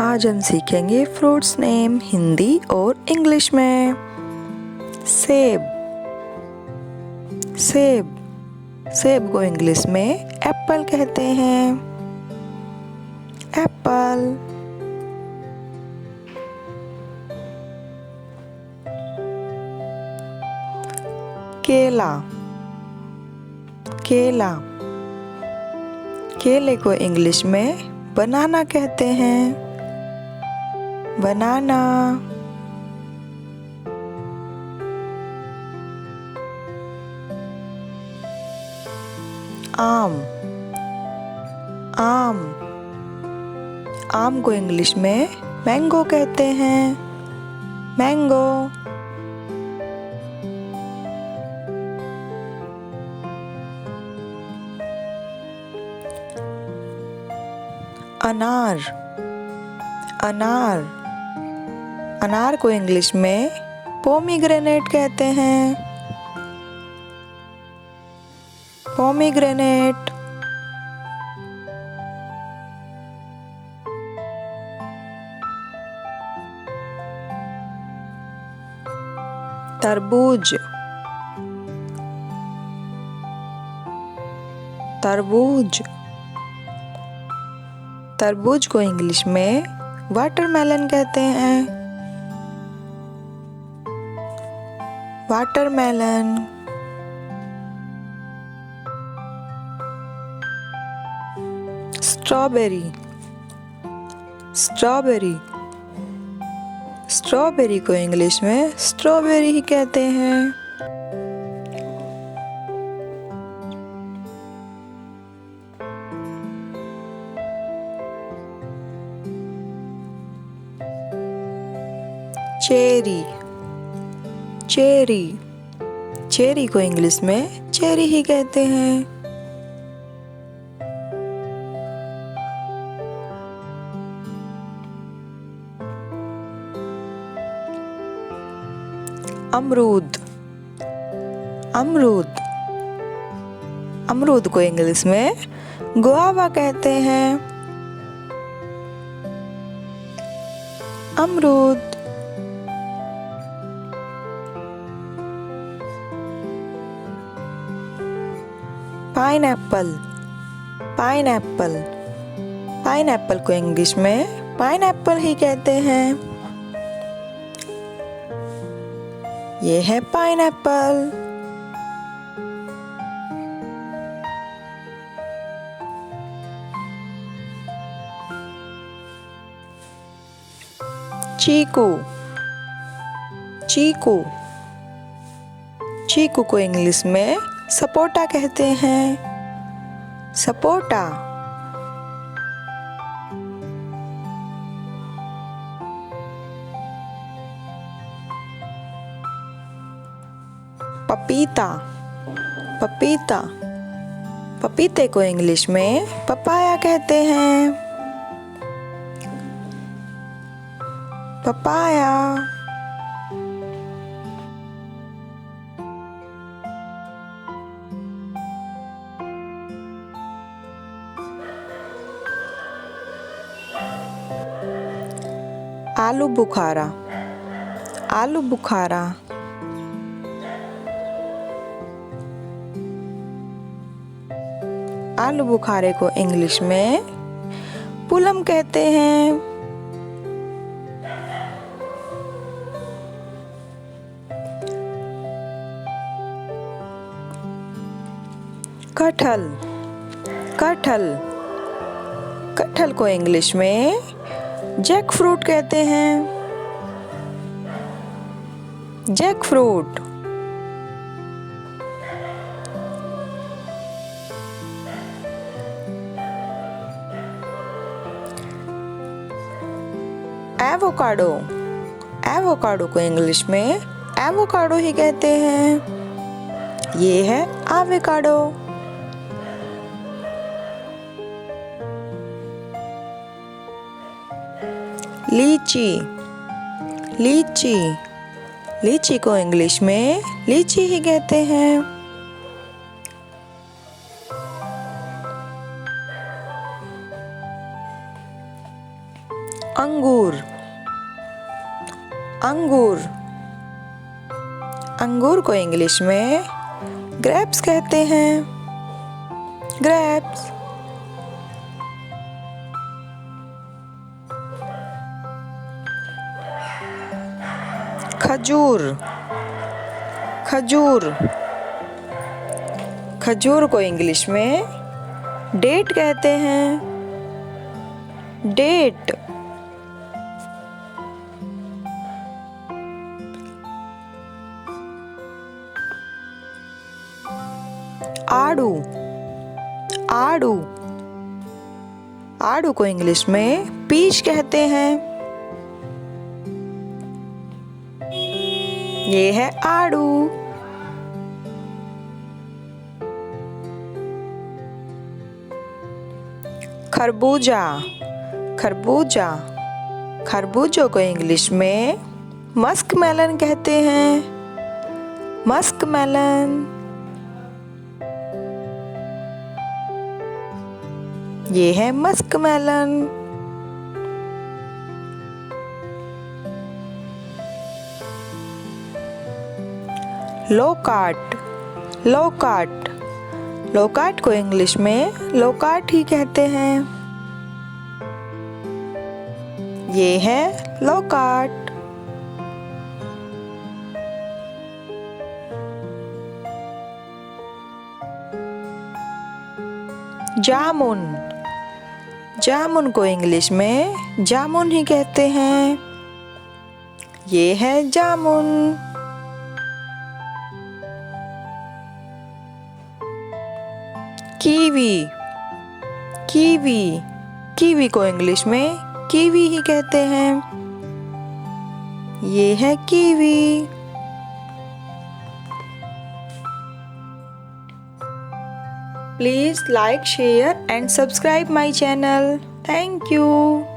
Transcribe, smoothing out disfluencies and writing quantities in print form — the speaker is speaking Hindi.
आज हम सीखेंगे फ्रूट्स नेम हिंदी और इंग्लिश में। सेब। सेब सेब को इंग्लिश में एप्पल कहते हैं। एप्पल। केला। केला केले को इंग्लिश में बनाना कहते हैं। बनाना। आम। आम आम को इंग्लिश में मैंगो कहते हैं। मैंगो। अनार। अनार अनार को इंग्लिश में पोमीग्रेनेट कहते हैं। पोमीग्रेनेट। तरबूज। तरबूज तरबूज को इंग्लिश में वाटरमेलन कहते हैं। वाटरमेलन। स्ट्रॉबेरी। स्ट्रॉबेरी स्ट्रॉबेरी को इंग्लिश में स्ट्रॉबेरी ही कहते हैं। चेरी। चेरी चेरी को इंग्लिश में चेरी ही कहते हैं। अमरूद। अमरूद अमरूद को इंग्लिश में गुआवा कहते हैं। अमरूद। पाइनएप्पल। पाइनएप्पल पाइनएप्पल को इंग्लिश में पाइनएप्पल ही कहते हैं। ये है पाइनएप्पल। चीकू। चीकू चीकू को इंग्लिश में सपोटा कहते हैं। सपोटा। पपीता। पपीता पपीते को इंग्लिश में पपाया कहते हैं। पपाया। आलू बुखारा। आलू बुखारा आलू बुखारे को इंग्लिश में पुलम कहते हैं। कटहल। कटहल कटहल को इंग्लिश में जैक फ्रूट कहते हैं। Jackfruit. एवोकाडो। एवोकाडो को इंग्लिश में एवोकाडो ही कहते हैं। ये है एवोकाडो। लीची। लीची लीची को इंग्लिश में लीची ही कहते हैं। अंगूर अंगूर अंगूर को इंग्लिश में ग्रेप्स कहते हैं। ग्रेप्स। खजूर खजूर खजूर को इंग्लिश में डेट कहते हैं। डेट। आड़ू आड़ू आड़ू को इंग्लिश में पीच कहते हैं। ये है आड़ू। खरबूजा खरबूजा खरबूजों को इंग्लिश में मस्क मेलन कहते हैं। Muskmelon. ये है muskmelon. Loquat loquat loquat को इंग्लिश में लोकाट ही कहते हैं। ये है लोकाट। जामुन जामुन को इंग्लिश में जामुन ही कहते हैं। ये है जामुन। कीवी कीवी कीवी को इंग्लिश में कीवी ही कहते हैं। ये है kiwi. Please like, share and subscribe my channel. Thank you.